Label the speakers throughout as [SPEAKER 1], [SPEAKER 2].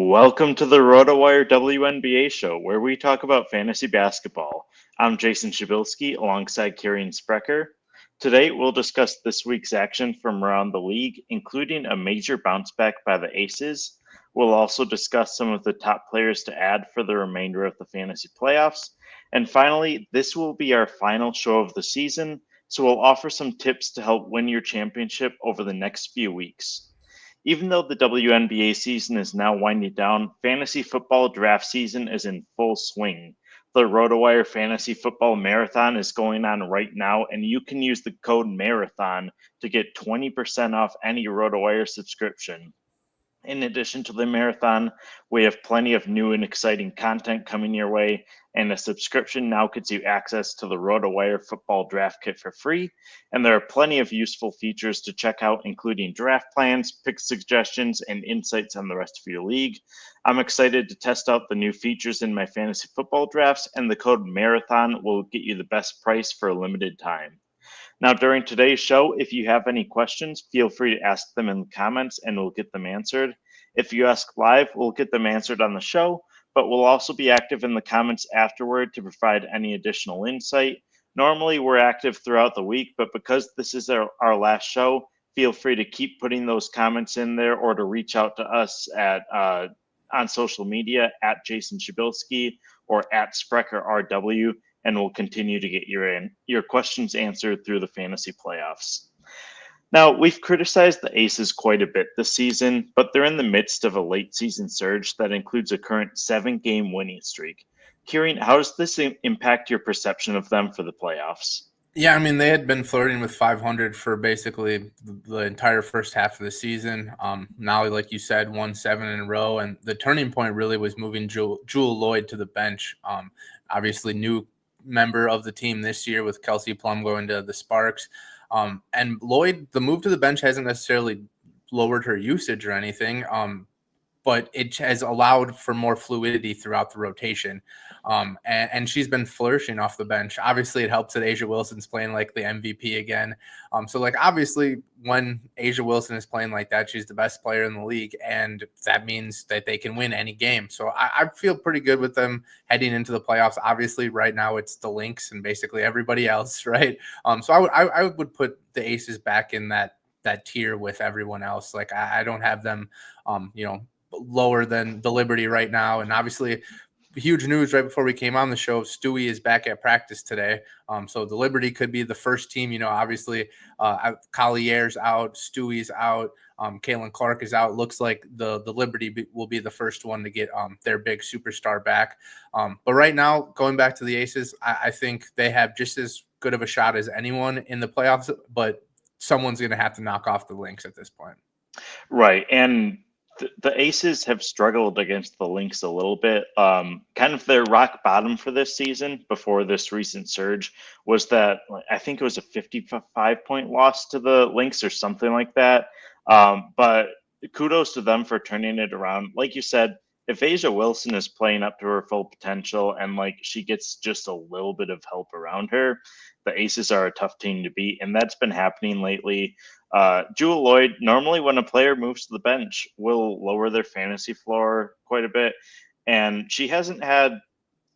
[SPEAKER 1] Welcome to the RotoWire WNBA show, where we talk about fantasy basketball. I'm Jason Shebilske alongside Kirien Sprecher. Today, we'll discuss this week's action from around the league, including a major bounce back by the Aces. We'll also discuss some of the top players to add for the remainder of the fantasy playoffs. And finally, this will be our final show of the season, so we'll offer some tips to help win your championship over the next few weeks. Even though the WNBA season is now winding down, fantasy football draft season is in full swing. The RotoWire Fantasy Football Marathon is going on right now, and you can use the code MARATHON to get 20% off any RotoWire subscription. In addition to the marathon, we have plenty of new and exciting content coming your way, and a subscription now gets you access to the RotoWire Football Draft Kit for free. And there are plenty of useful features to check out, including draft plans, pick suggestions, and insights on the rest of your league. I'm excited to test out the new features in my fantasy football drafts, and the code MARATHON will get you the best price for a limited time. Now, during today's show, if you have any questions, feel free to ask them in the comments and we'll get them answered. If you ask live, we'll get them answered on the show, but we'll also be active in the comments afterward to provide any additional insight. Normally, we're active throughout the week, but because this is our last show, feel free to keep putting those comments in there or to reach out to us at on social media at Jason Shebilske or at Sprecher RW, and we'll continue to get your questions answered through the fantasy playoffs. Now, we've criticized the Aces quite a bit this season, but they're in the midst of a late season surge that includes a current 7-game winning streak. Kirien, how does this impact your perception of them for the playoffs?
[SPEAKER 2] Yeah, I mean, they had been flirting with 500 for basically the entire first half of the season. Now, like you said, won 7 in a row, and the turning point really was moving Jewel Lloyd to the bench. Obviously, new member of the team this year with Kelsey Plum going to the Sparks. And Lloyd, the move to the bench hasn't necessarily lowered her usage or anything, but it has allowed for more fluidity throughout the rotation. And she's been flourishing off the bench. Obviously, it helps that A'ja Wilson's playing like the MVP again. So, like, obviously, when A'ja Wilson is playing like that, she's the best player in the league, and that means that they can win any game. So I feel pretty good with them heading into the playoffs. Obviously, right now it's the Lynx and basically everybody else, right? So I would put the Aces back in that tier with everyone else. Like, I don't have them, lower than the Liberty right now. And obviously, huge news right before we came on the show, Stewie is back at practice today. So the Liberty could be the first team, obviously Collier's out, Stewie's out, Kaylin Clark is out. Looks like the Liberty will be the first one to get their big superstar back. But right now, going back to the Aces, I think they have just as good of a shot as anyone in the playoffs, but someone's going to have to knock off the Lynx at this point.
[SPEAKER 1] Right. And the Aces have struggled against the Lynx a little bit. Kind of their rock bottom for this season before this recent surge was that I think it was a 55-point loss to the Lynx or something like that. But kudos to them for turning it around. Like you said, if A'ja Wilson is playing up to her full potential and like she gets just a little bit of help around her, the Aces are a tough team to beat, and that's been happening lately. Jewel Lloyd, normally when a player moves to the bench, will lower their fantasy floor quite a bit. And she hasn't had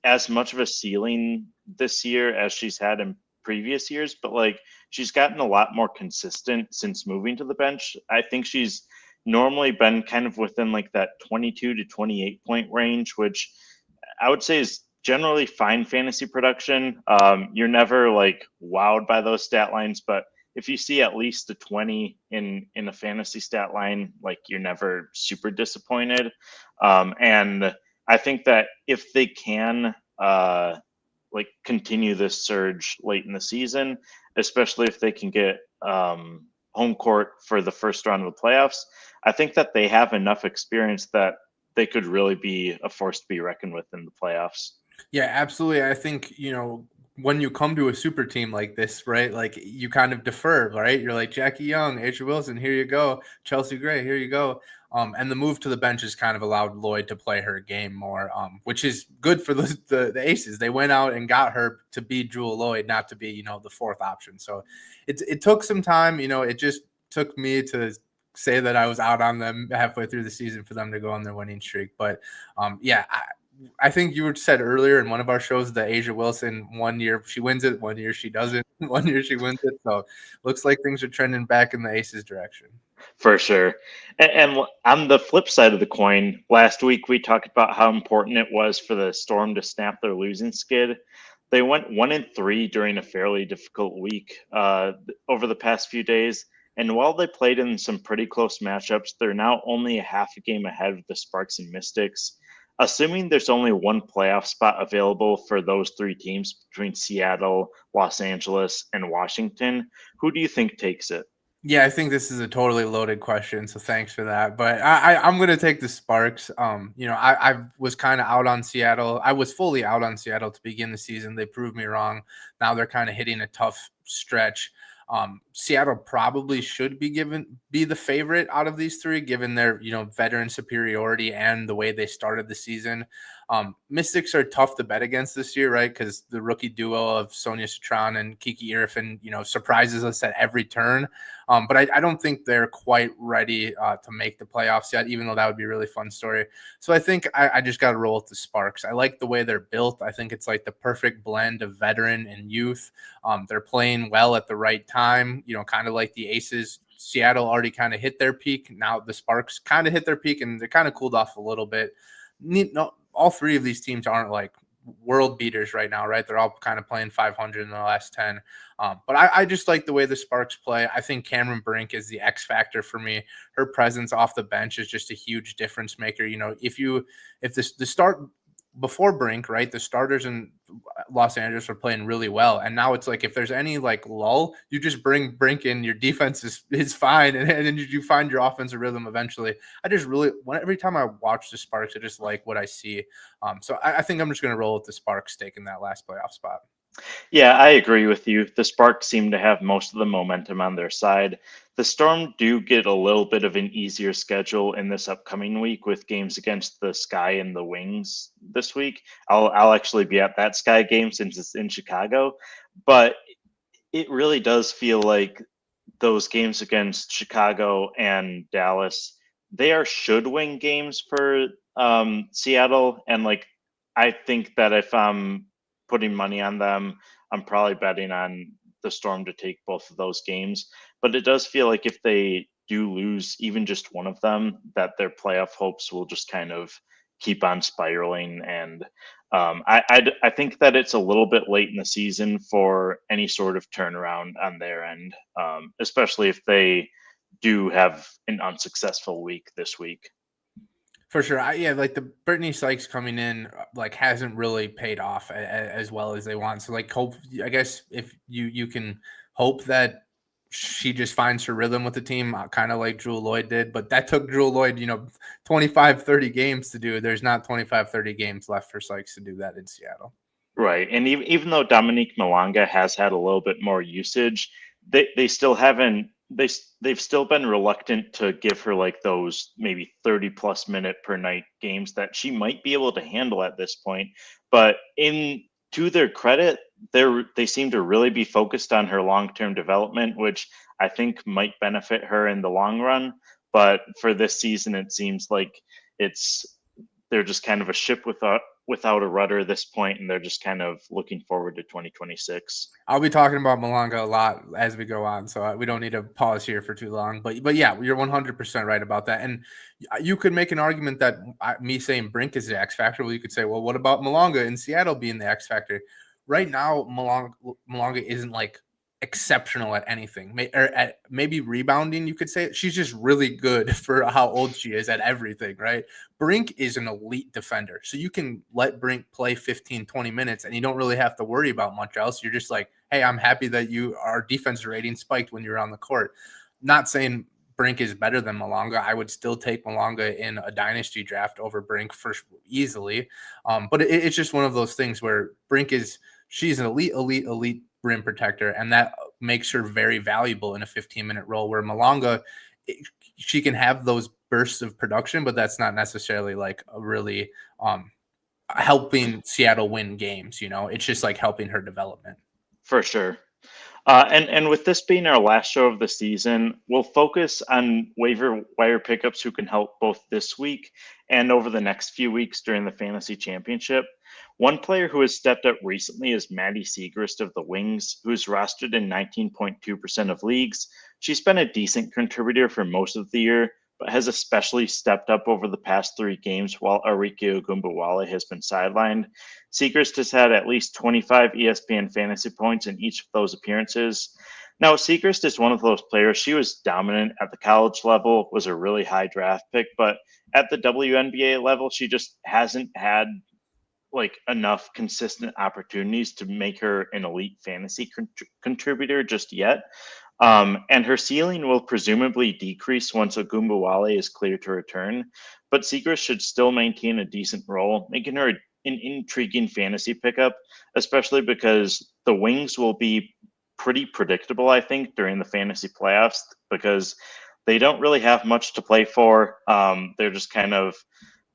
[SPEAKER 1] as much of a ceiling this year as she's had in previous years, but like she's gotten a lot more consistent since moving to the bench. I think she's normally been kind of within like that 22 to 28 point range, which I would say is generally fine fantasy production. You're never like wowed by those stat lines, but if you see at least a 20 in a fantasy stat line, like you're never super disappointed. And I think that if they can like continue this surge late in the season, especially if they can get home court for the first round of the playoffs, I think that they have enough experience that they could really be a force to be reckoned with in the playoffs.
[SPEAKER 2] Yeah, absolutely. I think, when you come to a super team like this, right, like you kind of defer, right? You're like Jackie Young, A'ja Wilson, here you go. Chelsea Gray, here you go. And the move to the bench has kind of allowed Lloyd to play her game more, which is good for the Aces. They went out and got her to be Jewel Lloyd, not to be, the fourth option. So it took some time. It just took me to say that I was out on them halfway through the season for them to go on their winning streak. But I think you said earlier in one of our shows that A'ja Wilson, 1 year she wins it, 1 year she doesn't, 1 year she wins it. So looks like things are trending back in the Aces direction.
[SPEAKER 1] For sure. And on the flip side of the coin, last week we talked about how important it was for the Storm to snap their losing skid. They went 1-3 during a fairly difficult week over the past few days. And while they played in some pretty close matchups, they're now only a half a game ahead of the Sparks and Mystics. Assuming there's only one playoff spot available for those three teams between Seattle, Los Angeles, and Washington, who do you think takes it?
[SPEAKER 2] Yeah, I think this is a totally loaded question, so thanks for that. But I'm going to take the Sparks. I was kind of out on Seattle. I was fully out on Seattle to begin the season. They proved me wrong. Now they're kind of hitting a tough stretch. Seattle probably should be the favorite out of these three, given their veteran superiority and the way they started the season. Mystics are tough to bet against this year, right? Because the rookie duo of Saniya Rivers and Kiki Irfin, surprises us at every turn. But I don't think they're quite ready to make the playoffs yet, even though that would be a really fun story. So I think I just got to roll with the Sparks. I like the way they're built. I think it's like the perfect blend of veteran and youth. They're playing well at the right time, kind of like the Aces. Seattle already kind of hit their peak. Now the Sparks kind of hit their peak, and they're kind of cooled off a little bit. All three of these teams aren't like world beaters right now, right? They're all kind of playing 500 in the last 10. But I just like the way the Sparks play. I think Cameron Brink is the X factor for me. Her presence off the bench is just a huge difference maker. If the start before Brink, right, the starters in Los Angeles are playing really well. And now it's like, if there's any like lull, you just bring Brink in, your defense is fine. And then you find your offensive rhythm eventually. Every time I watch the Sparks, I just like what I see. So I think I'm just going to roll with the Sparks taking that last playoff spot.
[SPEAKER 1] Yeah, I agree with you. The Sparks seem to have most of the momentum on their side. The Storm do get a little bit of an easier schedule in this upcoming week with games against the Sky and the Wings this week. I'll actually be at that Sky game since it's in Chicago, but it really does feel like those games against Chicago and Dallas, they are should-win games for Seattle, and like I think that if I'm putting money on them, I'm probably betting on the Storm to take both of those games. But it does feel like if they do lose even just one of them, that their playoff hopes will just kind of keep on spiraling. And I think that it's a little bit late in the season for any sort of turnaround on their end, especially if they do have an unsuccessful week this week.
[SPEAKER 2] For sure. Like the Brittany Sykes coming in, like hasn't really paid off as well as they want. So like I guess if you can hope that she just finds her rhythm with the team, kind of like Jewell Loyd did, but that took Jewell Loyd, 25, 30 games to do. There's not 25, 30 games left for Sykes to do that in Seattle.
[SPEAKER 1] Right. And even though Dominique Malonga has had a little bit more usage, they still haven't they've still been reluctant to give her like those maybe 30 plus minute per night games that she might be able to handle at this point. But to their credit, they seem to really be focused on her long-term development, which I think might benefit her in the long run. But for this season, it seems like they're just kind of a ship without a rudder at this point, and they're just kind of looking forward to 2026.
[SPEAKER 2] I'll be talking about Malonga a lot as we go on, so we don't need to pause here for too long. But yeah, you're 100% right about that. And you could make an argument that me saying Brink is the X factor. Well, you could say, well, what about Malonga in Seattle being the X factor? Right now, Malonga isn't like exceptional at anything, or at maybe rebounding, you could say. She's just really good for how old she is at everything, right? Brink is an elite defender, so you can let Brink play 15, 20 minutes and you don't really have to worry about much else. You're just like, hey, I'm happy that our defense rating spiked when you're on the court. Not saying Brink is better than Malonga. I would still take Malonga in a dynasty draft over Brink easily. But it's just one of those things where she's an elite rim protector, and that makes her very valuable in a 15-minute role, where Malonga, she can have those bursts of production, but that's not necessarily like a really helping Seattle win games. It's just like helping her development.
[SPEAKER 1] For sure. And with this being our last show of the season, we'll focus on waiver wire pickups who can help both this week and over the next few weeks during the fantasy championship. One player who has stepped up recently is Maddy Siegrist of the Wings, who's rostered in 19.2% of leagues. She's been a decent contributor for most of the year, but has especially stepped up over the past 3 games while Arike Ogunbowale has been sidelined. Siegrist has had at least 25 ESPN fantasy points in each of those appearances. Now, Siegrist is one of those players. She was dominant at the college level, was a really high draft pick, but at the WNBA level, she just hasn't had like enough consistent opportunities to make her an elite fantasy contributor just yet. And her ceiling will presumably decrease once Ogunbowale is clear to return, but Siegrist should still maintain a decent role, making her an intriguing fantasy pickup, especially because the Wings will be pretty predictable, I think, during the fantasy playoffs because they don't really have much to play for. They're just kind of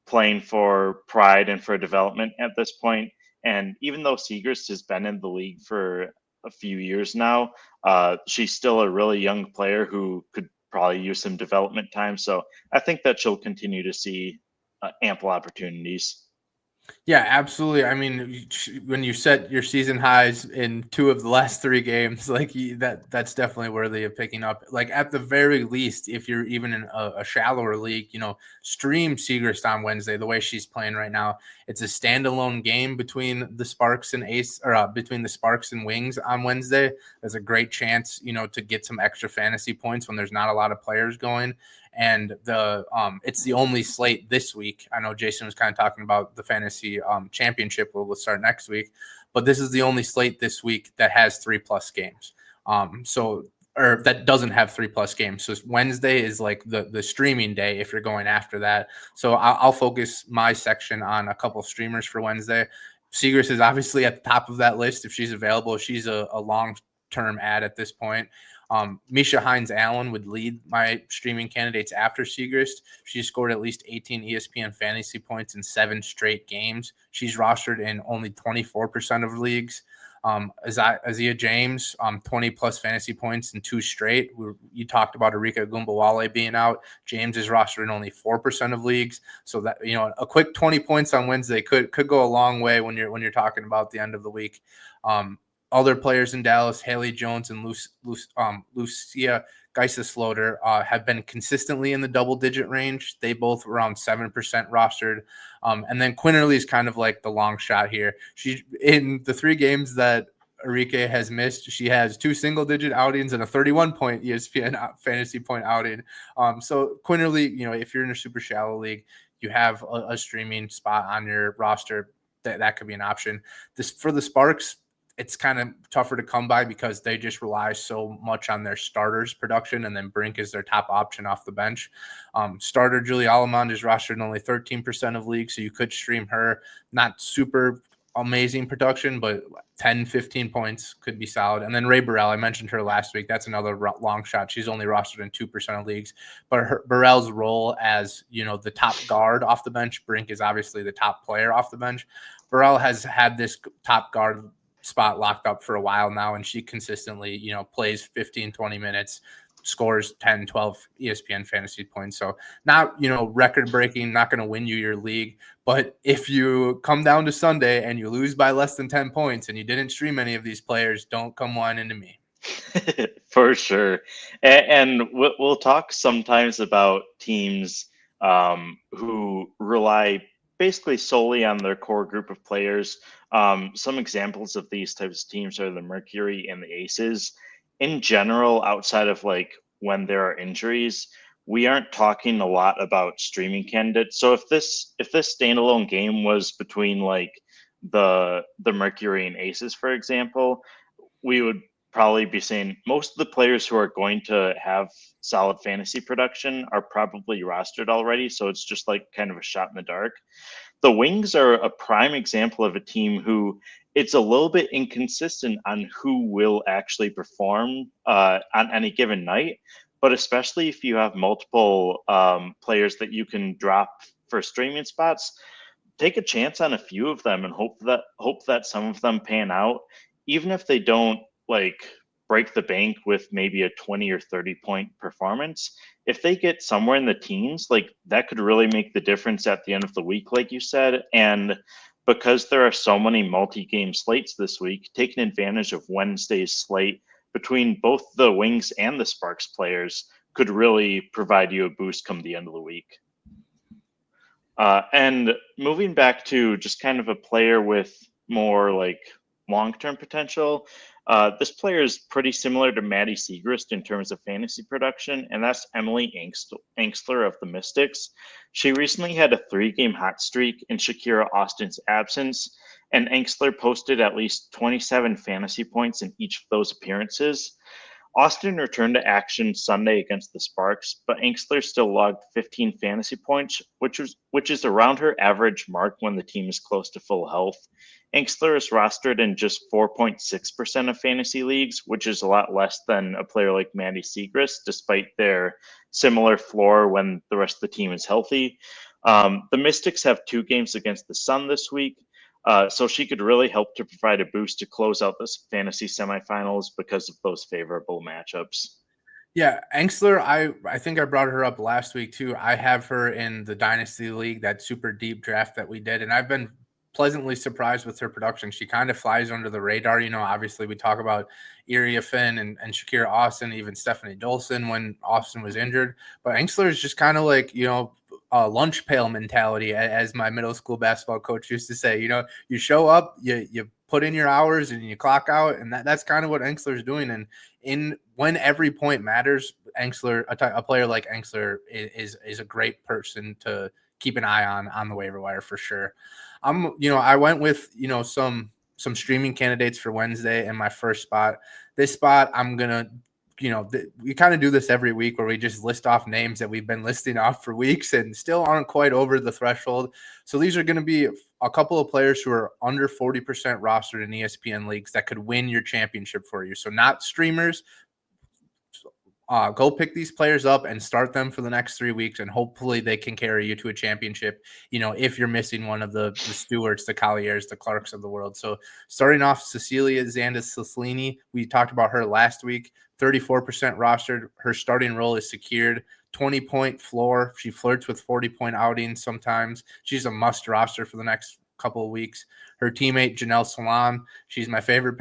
[SPEAKER 1] playing for pride and for development at this point. And even though Siegrist has been in the league for a few years now, she's still a really young player who could probably use some development time. So I think that she'll continue to see ample opportunities.
[SPEAKER 2] Yeah, absolutely. I mean, when you set your season highs in 2 of the last 3 games, like that's definitely worthy of picking up. Like at the very least, if you're even in a shallower league, stream Siegrist on Wednesday. The way she's playing right now, it's a standalone game between the Sparks and between the Sparks and Wings on Wednesday. There's a great chance, to get some extra fantasy points when there's not a lot of players going. And it's the only slate this week. I know Jason was kind of talking about the fantasy championship will start next week, but this is the only slate this week that has 3+ games. Or that doesn't have 3+ games. So Wednesday is like the streaming day if you're going after that. So I'll focus my section on a couple streamers for Wednesday. Siegrist is obviously at the top of that list if she's available. She's a long-term ad at this point. Misha Hines-Allen would lead my streaming candidates after Siegrist. She scored at least 18 ESPN fantasy points in 7 straight games. She's rostered in only 24% of leagues. Isaiah James, 20+ fantasy points in 2 straight. You talked about Arike Ogunbowale being out. James is rostered in only 4% of leagues. So that, a quick 20 points on Wednesday could go a long way when you're talking about the end of the week. Other players in Dallas, Haley Jones and Lucia Geisesloder, have been consistently in the double-digit range. They both around 7% rostered. And then Quinterly is kind of like the long shot here. She in the 3 games that Arike has missed, she has 2 single-digit outings and a 31-point ESPN fantasy point outing. So Quinterly, if you're in a super shallow league, you have a streaming spot on your roster. That could be an option. For the Sparks, it's kind of tougher to come by because they just rely so much on their starters production, and then Brink is their top option off the bench. Starter Julie Allemond is rostered in only 13% of leagues, so you could stream her. Not super amazing production, but 10, 15 points could be solid. And then Ray Burrell, I mentioned her last week. That's another long shot. She's only rostered in 2% of leagues, but Burrell's role as, the top guard off the bench, Brink is obviously the top player off the bench. Burrell has had this top guard spot locked up for a while now, and she consistently, plays 15, 20 minutes, scores 10, 12 ESPN fantasy points. So not, record breaking, not going to win you your league. But if you come down to Sunday and you lose by less than 10 points and you didn't stream any of these players, don't come whining to me.
[SPEAKER 1] For sure. And we'll talk sometimes about teams who rely basically solely on their core group of players. Some examples of these types of teams are the Mercury and the Aces. In general, outside of like when there are injuries, we aren't talking a lot about streaming candidates. So if this standalone game was between like the Mercury and Aces, for example, we would probably be saying most of the players who are going to have solid fantasy production are probably rostered already. So it's just like kind of a shot in the dark. The Wings are a prime example of a team who it's a little bit inconsistent on who will actually perform on any given night. But especially if you have multiple players that you can drop for streaming spots, take a chance on a few of them and hope that some of them pan out, even if they don't like break the bank with maybe a 20 or 30 point performance. If they get somewhere in the teens, like that could really make the difference at the end of the week, like you said. And because there are so many multi-game slates this week, taking advantage of Wednesday's slate between both the Wings and the Sparks players could really provide you a boost come the end of the week. And moving back to just kind of a player with more like long-term potential, this player is pretty similar to Maddy Siegrist in terms of fantasy production, and that's Emily Engstler of the Mystics. She recently had a 3-game hot streak in Shakira Austin's absence, and Engstler posted at least 27 fantasy points in each of those appearances. Austin returned to action Sunday against the Sparks, but Engstler still logged 15 fantasy points, which is around her average mark when the team is close to full health. Engstler is rostered in just 4.6% of fantasy leagues, which is a lot less than a player like Maddy Siegrist, despite their similar floor when the rest of the team is healthy. The Mystics have 2 games against the Sun this week. So she could really help to provide a boost to close out this fantasy semifinals because of those favorable matchups.
[SPEAKER 2] Yeah, Engstler, I think I brought her up last week too. I have her in the Dynasty League, that super deep draft that we did, and I've been pleasantly surprised with her production. She kind of flies under the radar. You know, obviously we talk about Iria Finn and Shakira Austin, even Stephanie Dolson when Austin was injured. But Engstler is just kind of like, you know, lunch pail mentality, as my middle school basketball coach used to say. You know, you show up, you put in your hours and you clock out, and that's kind of what Engstler is doing. And when every point matters, Engstler, a player like Engstler is a great person to keep an eye on the waiver wire for sure. I went with, some streaming candidates for Wednesday in my first spot. This spot, I'm gonna, we kind of do this every week where we just list off names that we've been listing off for weeks and still aren't quite over the threshold. So these are going to be a couple of players who are under 40% rostered in ESPN leagues that could win your championship for you. So not streamers. Go pick these players up and start them for the next 3 weeks, and hopefully they can carry you to a championship. If you're missing one of the Stewarts, the Colliers, the Clarks of the world. So starting off, Cecilia Zandas-Ciclini, we talked about her last week, 34% rostered. Her starting role is secured, 20-point floor. She flirts with 40-point outings sometimes. She's a must roster for the next couple of weeks. Her teammate, Janelle Salon, she's my favorite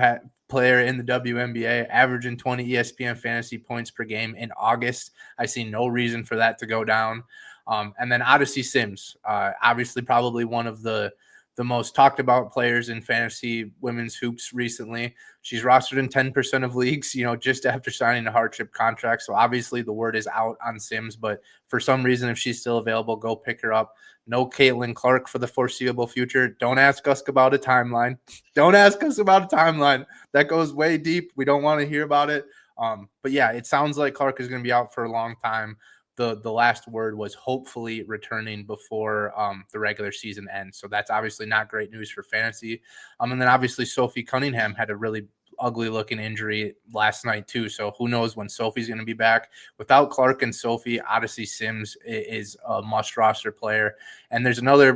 [SPEAKER 2] player in the WNBA, averaging 20 ESPN fantasy points per game in August. I see no reason for that to go down. And then Odyssey Sims, obviously probably one of the most talked about players in fantasy women's hoops recently. She's rostered in 10% of leagues, just after signing a hardship contract. So obviously the word is out on Sims, but for some reason, if she's still available, go pick her up. No Caitlin Clark for the foreseeable future. Don't ask us about a timeline. Don't ask us about a timeline. That goes way deep. We don't want to hear about it. But yeah, it sounds like Clark is going to be out for a long time. The last word was hopefully returning before the regular season ends. So that's obviously not great news for fantasy. And then obviously Sophie Cunningham had a really ugly looking injury last night too. So who knows when Sophie's going to be back. Without Clark and Sophie, Odyssey Sims is a must roster player. And there's another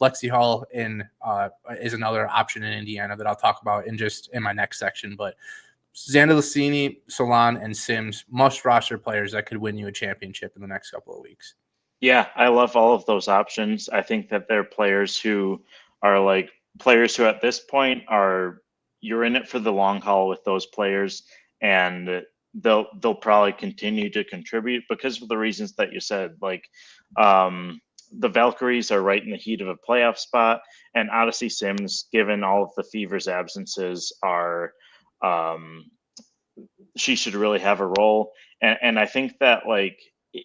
[SPEAKER 2] Lexi Hall is another option in Indiana that I'll talk about in my next section. But Zandalicini, Salon, and Sims, must roster players that could win you a championship in the next couple of weeks.
[SPEAKER 1] Yeah, I love all of those options. I think that they're players who are like players who at this point you're in it for the long haul with those players, and they'll probably continue to contribute because of the reasons that you said. Like the Valkyries are right in the heat of a playoff spot, and Odyssey Sims, given all of the Fever's absences, she should really have a role. And I think that like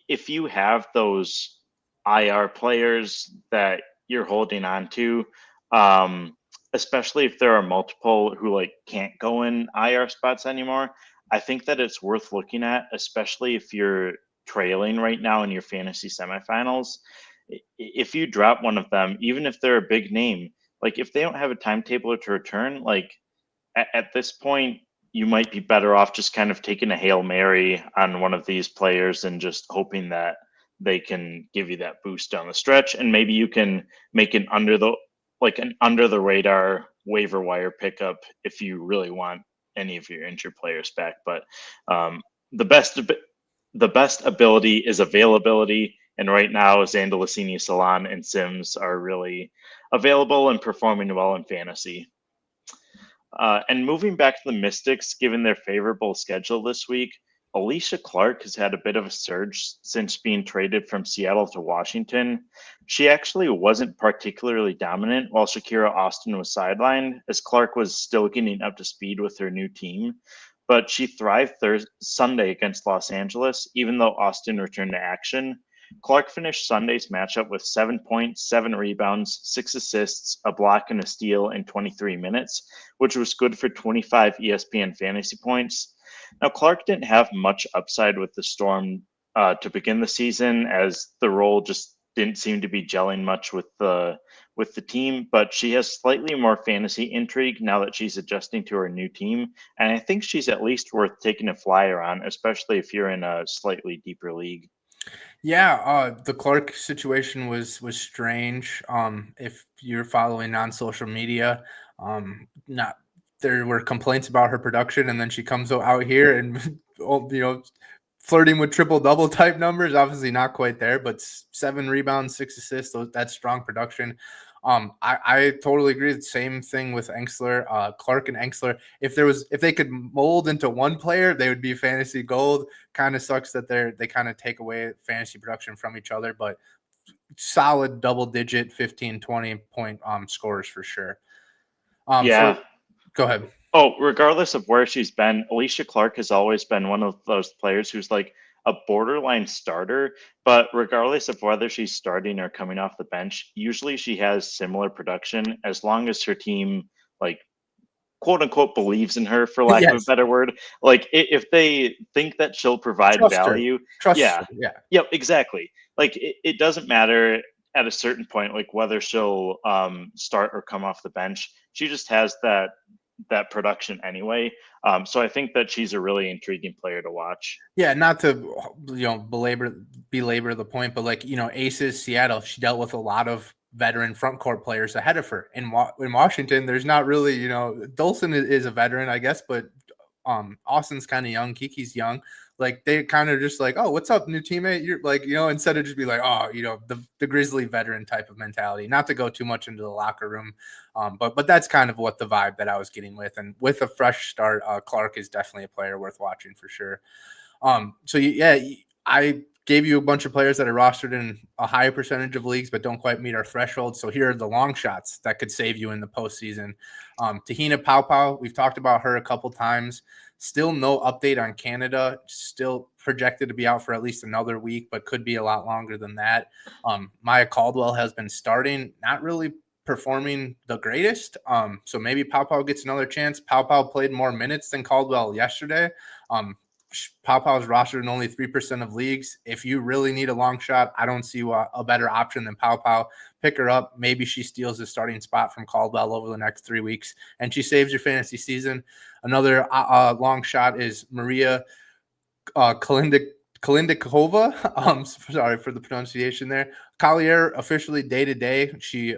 [SPEAKER 1] if you have those IR players that you're holding on to, especially if there are multiple who like can't go in IR spots anymore, I think that it's worth looking at, especially if you're trailing right now in your fantasy semifinals. If you drop one of them, even if they're a big name, like if they don't have a timetable to return, like at this point, you might be better off just kind of taking a Hail Mary on one of these players and just hoping that they can give you that boost down the stretch. And maybe you can make an under the radar waiver wire pickup if you really want any of your injured players back. But the best ability is availability. And right now, Zandalasini, Salon, and Sims are really available and performing well in fantasy. And moving back to the Mystics, given their favorable schedule this week, Alysha Clark has had a bit of a surge since being traded from Seattle to Washington. She actually wasn't particularly dominant while Shakira Austin was sidelined, as Clark was still getting up to speed with her new team. But she thrived Sunday against Los Angeles, even though Austin returned to action. Clark finished Sunday's matchup with 7 points, 7 rebounds, 6 assists, a block, and a steal in 23 minutes, which was good for 25 ESPN fantasy points. Now, Clark didn't have much upside with the Storm to begin the season, as the role just didn't seem to be gelling much with the team, but she has slightly more fantasy intrigue now that she's adjusting to her new team, and I think she's at least worth taking a flyer on, especially if you're in a slightly deeper league.
[SPEAKER 2] Yeah, the Clark situation was strange. If you're following on social media, not there were complaints about her production, and then she comes out here and flirting with triple-double type numbers. Obviously not quite there, but 7 rebounds, 6 assists. That's strong production. I totally agree. The same thing with Engstler, Clark and Engstler. If they could mold into one player, they would be fantasy gold. Kind of sucks that they kind of take away fantasy production from each other, but solid double-digit 15, 20 point scores for sure.
[SPEAKER 1] Yeah.
[SPEAKER 2] Go ahead.
[SPEAKER 1] Oh, regardless of where she's been, Alysha Clark has always been one of those players who's like a borderline starter, but regardless of whether she's starting or coming off the bench, usually she has similar production as long as her team, like, quote unquote, believes in her, for lack of a better word. Like, if they think that she'll provide value,
[SPEAKER 2] yeah,
[SPEAKER 1] yep, exactly. Like, it doesn't matter at a certain point, like whether she'll start or come off the bench. She just has that production anyway. So I think that she's a really intriguing player to watch.
[SPEAKER 2] Yeah, not to belabor the point, but Aces Seattle, she dealt with a lot of veteran front court players ahead of her. In Washington, there's not really, Dolson is a veteran, I guess, but Austin's kind of young, Kiki's young. Like, they kind of just like, oh, what's up, new teammate? You're like, instead of just be like, oh, the Grizzly veteran type of mentality. Not to go too much into the locker room, but that's kind of what the vibe that I was getting with. And with a fresh start, Clark is definitely a player worth watching for sure. So yeah, I gave you a bunch of players that are rostered in a higher percentage of leagues, but don't quite meet our threshold. So here are the long shots that could save you in the postseason. Tahina Paopao, we've talked about her a couple times. Still no update on Canada. Still projected to be out for at least another week, but could be a lot longer than that. Maya Caldwell has been starting, not really performing the greatest. So maybe Paopao gets another chance. Paopao played more minutes than Caldwell yesterday. Paopao is rostered in only 3% of leagues. If you really need a long shot, I don't see a better option than Paopao. Pick her up. Maybe she steals the starting spot from Caldwell over the next 3 weeks, and she saves your fantasy season. Another long shot is Maria Kalindikova. Sorry for the pronunciation there. Collier officially day-to-day. She,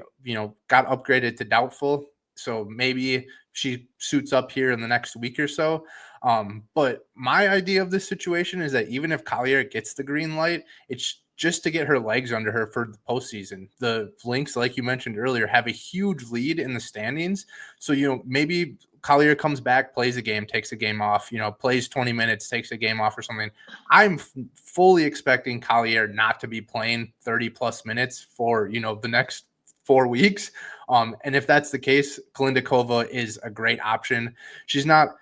[SPEAKER 2] got upgraded to doubtful, so maybe she suits up here in the next week or so. But my idea of this situation is that even if Collier gets the green light, it's just to get her legs under her for the postseason. The Lynx, like you mentioned earlier, have a huge lead in the standings. So, maybe Collier comes back, plays a game, takes a game off, plays 20 minutes, takes a game off or something. I'm fully expecting Collier not to be playing 30 plus minutes for, the next 4 weeks. And if that's the case, Kalindikova is a great option. She's not,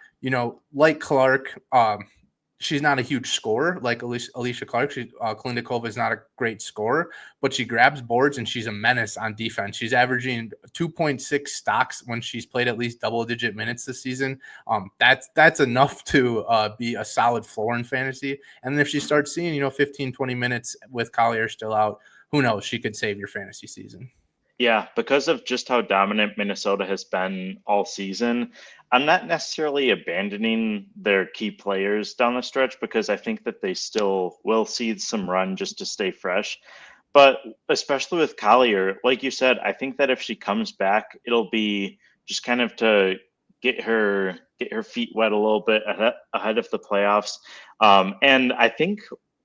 [SPEAKER 2] like Clark, she's not a huge scorer like Alysha Clark. Kalindikova is not a great scorer, but she grabs boards and she's a menace on defense. She's averaging 2.6 stocks when she's played at least double-digit minutes this season. That's enough to be a solid floor in fantasy. And then if she starts seeing, 15, 20 minutes with Collier still out, who knows? She could save your fantasy season.
[SPEAKER 1] Yeah, because of just how dominant Minnesota has been all season, I'm not necessarily abandoning their key players down the stretch, because I think that they still will see some run just to stay fresh. But especially with Collier, like you said, I think that if she comes back, it'll be just kind of to get her get her feet wet a little bit ahead of the playoffs. And I think,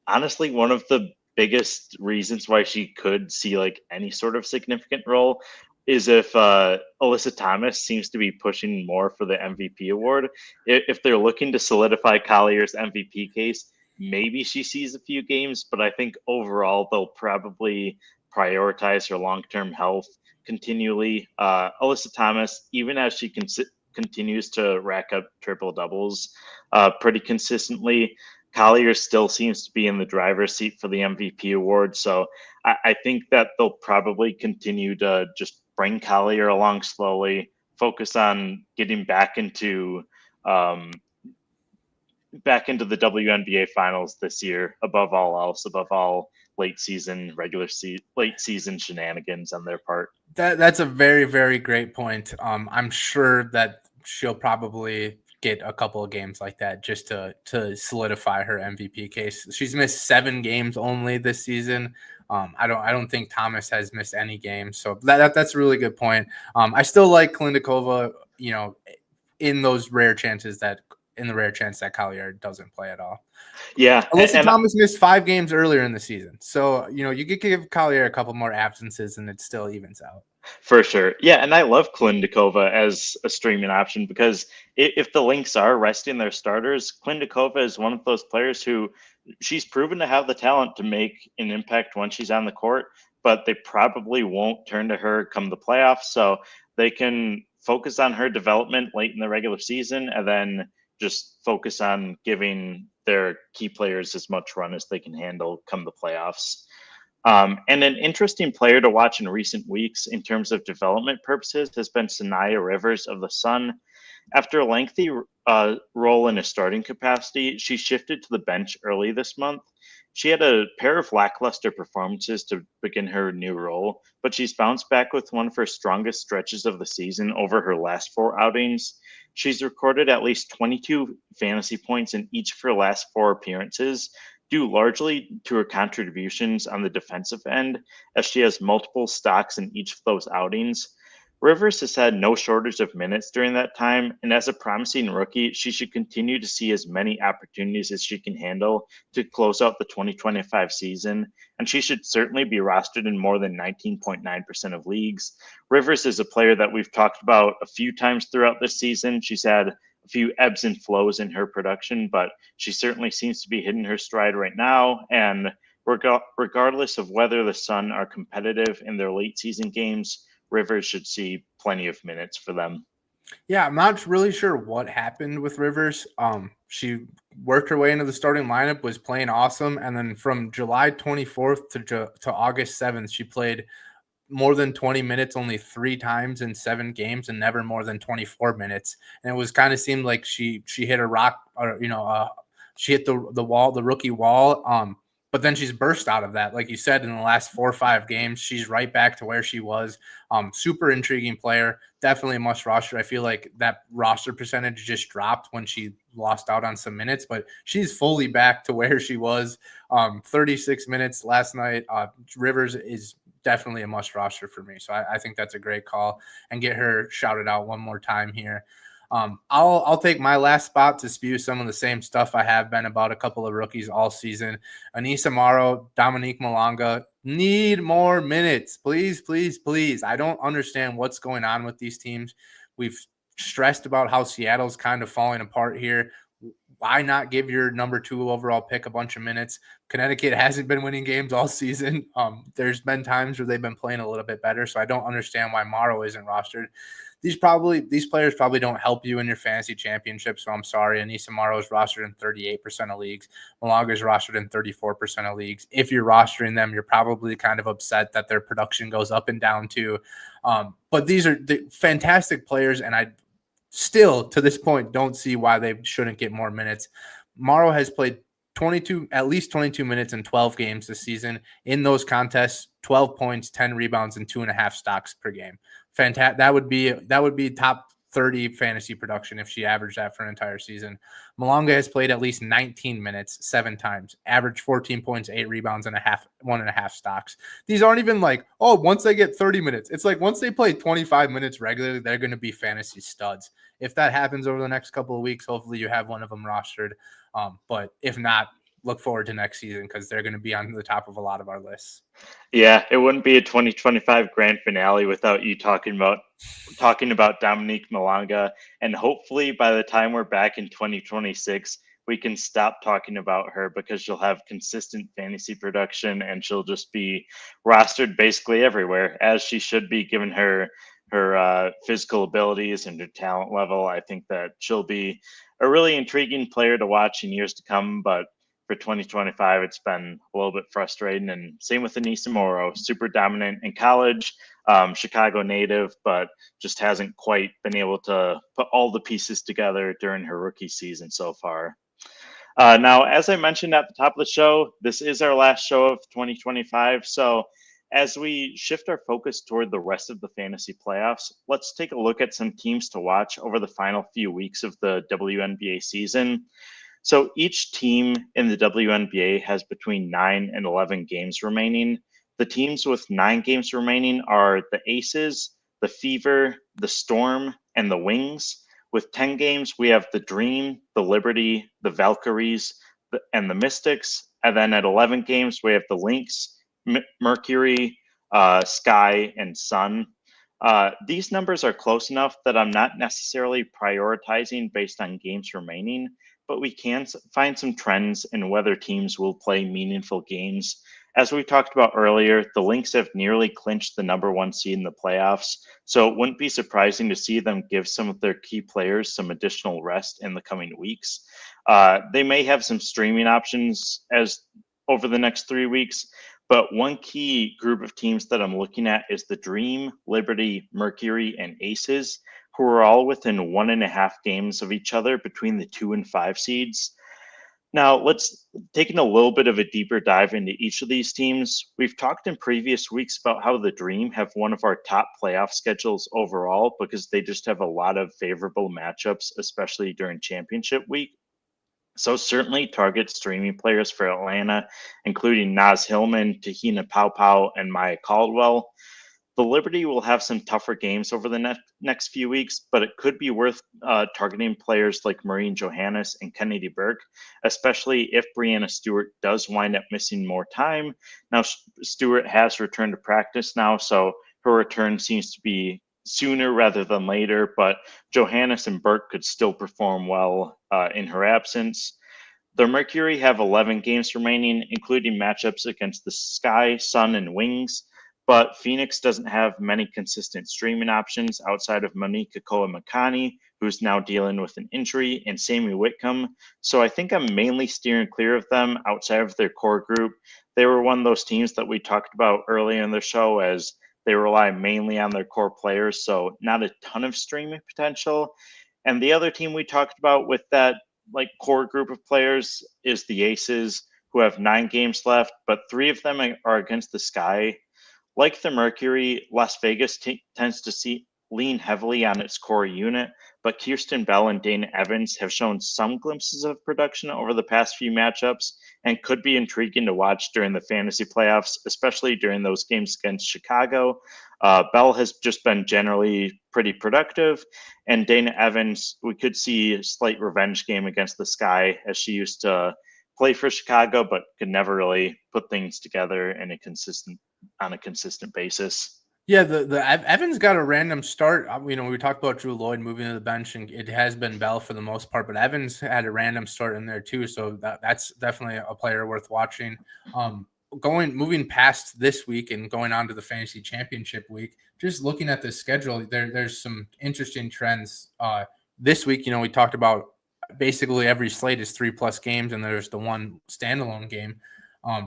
[SPEAKER 1] honestly, one of the biggest reasons why she could see like any sort of significant role is if Alyssa Thomas seems to be pushing more for the MVP award. If they're looking to solidify Collier's MVP case, maybe she sees a few games, but I think overall they'll probably prioritize her long-term health continually. Alyssa Thomas, even as she continues to rack up triple doubles pretty consistently, Collier still seems to be in the driver's seat for the MVP award. So I think that they'll probably continue to just bring Collier along slowly, focus on getting back into the WNBA finals this year, above all else, above all late season shenanigans on their part.
[SPEAKER 2] That's a very, very great point. I'm sure that she'll probably get a couple of games like that just to solidify her MVP case. She's missed 7 games only this season. I don't think Thomas has missed any games, so that's a really good point. I still like Klindikova, in the rare chance that Collier doesn't play at all.
[SPEAKER 1] Yeah,
[SPEAKER 2] Alyssa Thomas missed 5 games earlier in the season, so you could give Collier a couple more absences and it still evens out.
[SPEAKER 1] For sure. Yeah, and I love Klindikova as a streaming option because if the Lynx are resting their starters, Klindikova is one of those players who she's proven to have the talent to make an impact when she's on the court, but they probably won't turn to her come the playoffs. So they can focus on her development late in the regular season and then just focus on giving their key players as much run as they can handle come the playoffs. And an interesting player to watch in recent weeks in terms of development purposes has been Saniya Rivers of the Sun. After a lengthy role in a starting capacity, she shifted to the bench early this month. She had a pair of lackluster performances to begin her new role, but she's bounced back with one of her strongest stretches of the season over her last 4 outings. She's recorded at least 22 fantasy points in each of her last 4 appearances, due largely to her contributions on the defensive end, as she has multiple stocks in each of those outings. Rivers has had no shortage of minutes during that time, and as a promising rookie, she should continue to see as many opportunities as she can handle to close out the 2025 season, and she should certainly be rostered in more than 19.9% of leagues. Rivers is a player that we've talked about a few times throughout this season. She's had a few ebbs and flows in her production, but she certainly seems to be hitting her stride right now. And regardless of whether the Sun are competitive in their late season games, Rivers should see plenty of minutes for them.
[SPEAKER 2] Yeah, I'm not really sure what happened with Rivers. She worked her way into the starting lineup, was playing awesome, and then from July 24th to August 7th, she played more than 20 minutes only 3 times in 7 games and never more than 24 minutes. And it was kind of seemed like she hit a rock, or she hit the wall, the rookie wall. But then she's burst out of that. Like you said, in the last 4 or 5 games, she's right back to where she was. Super intriguing player. Definitely a must roster. I feel like that roster percentage just dropped when she lost out on some minutes, but she's fully back to where she was. 36 minutes last night. Rivers is definitely a must roster for me. So I think that's a great call, and get her shouted out one more time here. I'll take my last spot to spew some of the same stuff I have been about a couple of rookies all season. Aneesah, Morrow, Dominique, Malonga need more minutes. Please, please, please. I don't understand what's going on with these teams. We've stressed about how Seattle's kind of falling apart here. Why not give your number 2 overall pick a bunch of minutes? Connecticut hasn't been winning games all season. There's been times where they've been playing a little bit better, so I don't understand why Morrow isn't rostered. These players probably don't help you in your fantasy championship, so I'm sorry. Aneesah Morrow is rostered in 38% of leagues. Malonga is rostered in 34% of leagues. If you're rostering them, you're probably kind of upset that their production goes up and down too. But these are fantastic players, and I still, to this point, don't see why they shouldn't get more minutes. Morrow has played at least 22 minutes in 12 games this season. In those contests, 12 points, 10 rebounds, and 2.5 stocks per game. Fantastic. That would be top 30 fantasy production if she averaged that for an entire season. Malonga has played at least 19 minutes 7 times, averaged 14 points, 8 rebounds, and 1.5 stocks. These aren't even like, oh, once they get 30 minutes. It's like once they play 25 minutes regularly, they're going to be fantasy studs. If that happens over the next couple of weeks, hopefully you have one of them rostered. But if not, look forward to next season because they're going to be on the top of a lot of our lists.
[SPEAKER 1] Yeah, it wouldn't be a 2025 grand finale without you talking about Dominique Malonga, and hopefully by the time we're back in 2026, we can stop talking about her because she'll have consistent fantasy production and she'll just be rostered basically everywhere, as she should be given her physical abilities and her talent level. I think that she'll be a really intriguing player to watch in years to come, but for 2025, it's been a little bit frustrating. And same with Aneesah Morrow, super dominant in college, Chicago native, but just hasn't quite been able to put all the pieces together during her rookie season so far. Now, as I mentioned at the top of the show, this is our last show of 2025. So as we shift our focus toward the rest of the fantasy playoffs, let's take a look at some teams to watch over the final few weeks of the WNBA season. So each team in the WNBA has between 9 and 11 games remaining. The teams with 9 games remaining are the Aces, the Fever, the Storm, and the Wings. With 10 games, we have the Dream, the Liberty, the Valkyries, and the Mystics. And then at 11 games, we have the Lynx, Mercury, Sky, and Sun. These numbers are close enough that I'm not necessarily prioritizing based on games remaining, but we can find some trends in whether teams will play meaningful games. As we talked about earlier, the Lynx have nearly clinched the #1 seed in the playoffs, so it wouldn't be surprising to see them give some of their key players some additional rest in the coming weeks. They may have some streaming options as over the next 3 weeks, but one key group of teams that I'm looking at is the Dream, Liberty, Mercury, and Aces, who are all within 1.5 games of each other between the 2 and 5 seeds. Now, let's taking a little bit of a deeper dive into each of these teams. We've talked in previous weeks about how the Dream have one of our top playoff schedules overall because they just have a lot of favorable matchups, especially during championship week. So certainly target streaming players for Atlanta, including Naz Hillman, Tahina Paupau, and Maya Caldwell. The Liberty will have some tougher games over the next few weeks, but it could be worth targeting players like Maureen Johannes and Kennedy Burke, especially if Breanna Stewart does wind up missing more time. Now, Stewart has returned to practice now, so her return seems to be sooner rather than later, but Johannes and Burke could still perform well in her absence. The Mercury have 11 games remaining, including matchups against the Sky, Sun, and Wings. But Phoenix doesn't have many consistent streaming options outside of Monique Koa-Makani, who's now dealing with an injury, and Sammy Whitcomb. So I think I'm mainly steering clear of them outside of their core group. They were one of those teams that we talked about earlier in the show as they rely mainly on their core players, so not a ton of streaming potential. And the other team we talked about with that core group of players is the Aces, who have 9 games left, but 3 of them are against the Sky. Like the Mercury, Las Vegas tends to lean heavily on its core unit, but Kirsten Bell and Dana Evans have shown some glimpses of production over the past few matchups and could be intriguing to watch during the fantasy playoffs, especially during those games against Chicago. Bell has just been generally pretty productive, and Dana Evans, we could see a slight revenge game against the Sky as she used to play for Chicago, but could never really put things together on a consistent basis.
[SPEAKER 2] Yeah, the Evans got a random start. We talked about Drew Lloyd moving to the bench, and it has been Bell for the most part, but Evans had a random start in there too, so that's definitely a player worth watching. Moving past this week and going on to the fantasy championship week, just looking at the schedule, there's some interesting trends. This week, we talked about basically every slate is 3+ games, and there's the one standalone game.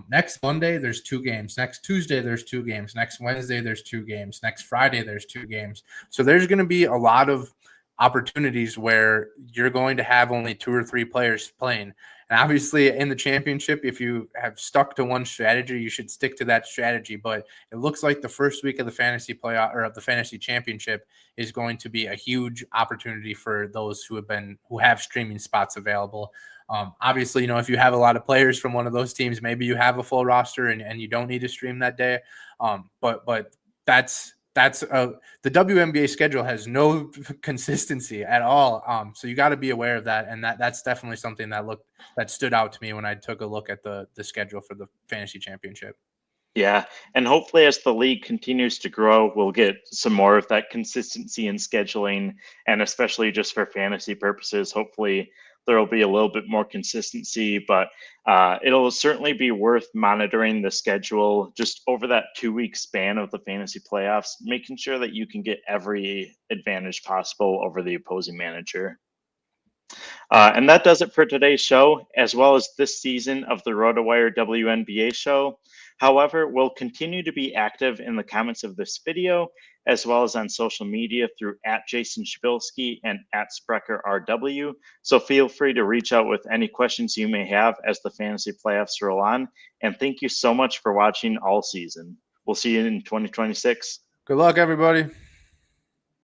[SPEAKER 2] Next Monday, there's 2 games. Next Tuesday, there's 2 games. Next Wednesday, there's 2 games. Next Friday, there's 2 games. So there's going to be a lot of opportunities where you're going to have only 2 or 3 players playing. And obviously in the championship, if you have stuck to one strategy, you should stick to that strategy. But it looks like the first week of the fantasy playoff or of the fantasy championship is going to be a huge opportunity for those who have streaming spots available. Obviously, if you have a lot of players from one of those teams, maybe you have a full roster and you don't need to stream that day. But that's the WNBA schedule has no consistency at all. So you got to be aware of that. And that's definitely something that stood out to me when I took a look at the schedule for the fantasy championship.
[SPEAKER 1] Yeah, and hopefully as the league continues to grow, we'll get some more of that consistency in scheduling, and especially just for fantasy purposes, hopefully there will be a little bit more consistency, but it'll certainly be worth monitoring the schedule just over that 2-week span of the fantasy playoffs, making sure that you can get every advantage possible over the opposing manager. And that does it for today's show, as well as this season of the RotoWire WNBA show. However, we'll continue to be active in the comments of this video, as well as on social media through @JasonShebilske and @SprecherRW. So feel free to reach out with any questions you may have as the fantasy playoffs roll on. And thank you so much for watching all season. We'll see you in 2026.
[SPEAKER 2] Good luck, everybody.